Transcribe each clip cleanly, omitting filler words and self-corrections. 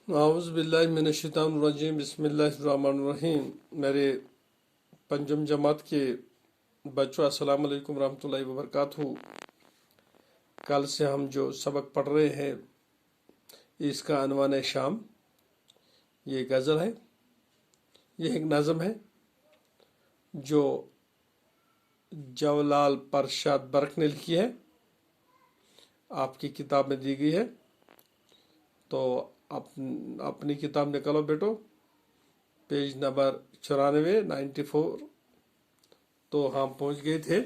आऊज़ बिल्लाहि मिनश्शैतानिर्रजीम बिस्मिल्लाहिर्रहमानिर्रहीम। मेरे पंजम जमात के बच्चों, अस्सलाम वालेकुम रहमतुल्लाहि व बरकातहू। कल से हम जो सबक पढ़ रहे हैं इसका अनवान है शाम। ये गज़ल है, ये एक नज़म है जो जवालाल परशाद बर्क ने लिखी है, आपकी किताब में दी गई है। तो अपनी किताब निकालो बेटो, पेज नंबर 94 तो हम पहुंच गए थे।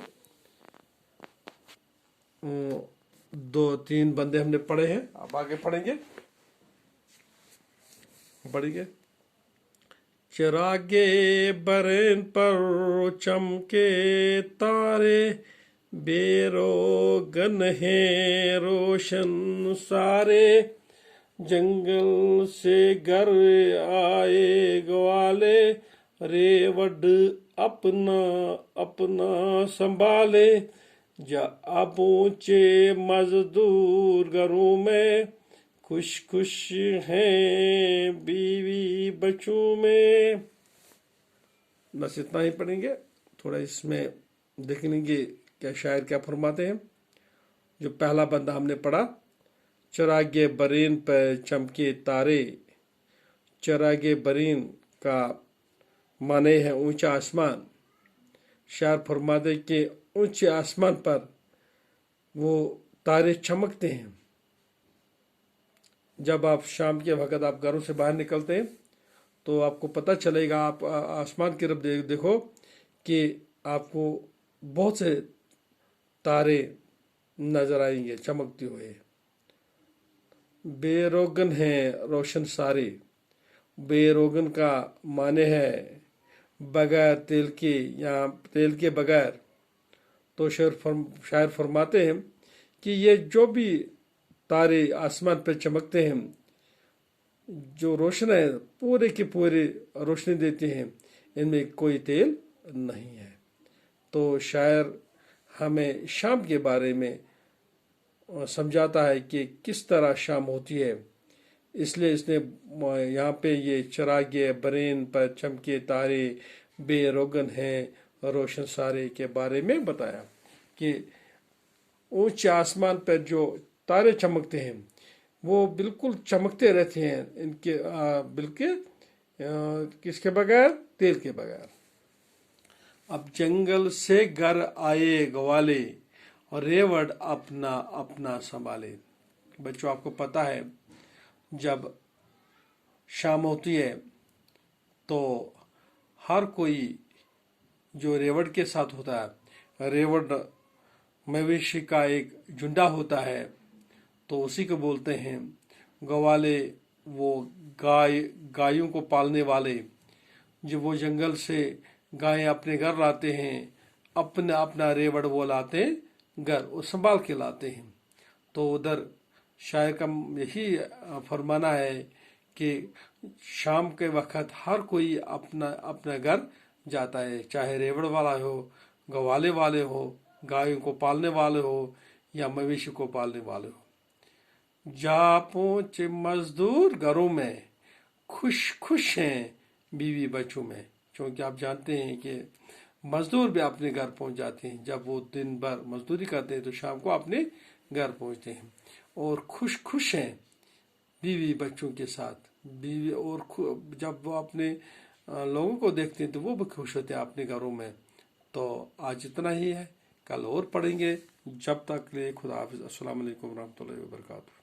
2-3 बंदे हमने पढ़े हैं, अब आगे पढ़ेंगे। पढ़िए। चिरागे बरन पर चमके तारे, बेरोगन है रोशन सारे। जंगल से घर आए ग्वाले, रेवड अपना अपना संभाले। जा अब ऊंचे मजदूर घरों में, खुश खुश हैं बीवी बच्चों में। बस इतना ही पढ़ेंगे। थोड़ा इसमें देख लेंगे क्या शायर क्या फरमाते हैं। जो पहला बंदा हमने पढ़ा, चिरागे बरीन पर चमके तारे। चिरागे बरीन का माने है ऊंचा आसमान। शायर फरमाते कि ऊंचे आसमान पर वो तारे चमकते हैं। जब आप शाम के वक्त आप घरों से बाहर निकलते हैं तो आपको पता चलेगा, आप आसमान की तरफ देखो कि आपको बहुत से तारे नजर आएंगे चमकते हुए। बेरोगन है रोशन सारे। बेरोगन का माने है बगैर तेल के या तेल के बगैर। तो शायर फरमाते हैं कि ये जो भी तारे आसमान पर चमकते हैं, जो रोशन है पूरे के पूरे रोशनी देते हैं, इनमें कोई तेल नहीं है। तो शायर हमें शाम के बारे में समझाता है कि किस तरह शाम होती है। इसलिए इसने यहाँ पे ये चिरागे बरेन पर चमके तारे, बेरोगन हैं रोशन सारे के बारे में बताया कि ऊंचे आसमान पर जो तारे चमकते हैं वो बिल्कुल चमकते रहते हैं, इनके बिल्कुल किसके बगैर, तेल के बगैर। अब जंगल से घर आए ग्वाले, और रेवड़ अपना अपना संभाले। बच्चों, आपको पता है जब शाम होती है तो हर कोई जो रेवड़ के साथ होता है, रेवड़ मवेशी का एक झुंडा होता है, तो उसी को बोलते हैं ग्वाले। वो गायों को पालने वाले, जो वो जंगल से गायें अपने घर लाते हैं, अपना अपना रेवड़ वो लाते हैं घर, वो संभाल के लाते हैं। तो उधर शायर का यही फरमाना है कि शाम के वक्त हर कोई अपना अपना घर जाता है, चाहे रेवड़ वाला हो, गवाले वाले हो, गायों को पालने वाले हो या मवेशी को पालने वाले हो। जा पहुंचे मजदूर घरों में, खुश खुश हैं बीवी बच्चों में। क्योंकि आप जानते हैं कि मजदूर भी अपने घर पहुंच जाते हैं। जब वो दिन भर मजदूरी करते हैं तो शाम को अपने घर पहुंचते हैं, और खुश खुश हैं बीवी बच्चों के साथ। बीवी और जब वो अपने लोगों को देखते हैं तो वो भी खुश होते हैं अपने घरों में। तो आज इतना ही है, कल और पढ़ेंगे। जब तक ले खुदा हाफिज़। अस्सलाम वालेकुम रहमतुल्लाहि व बरकातहू।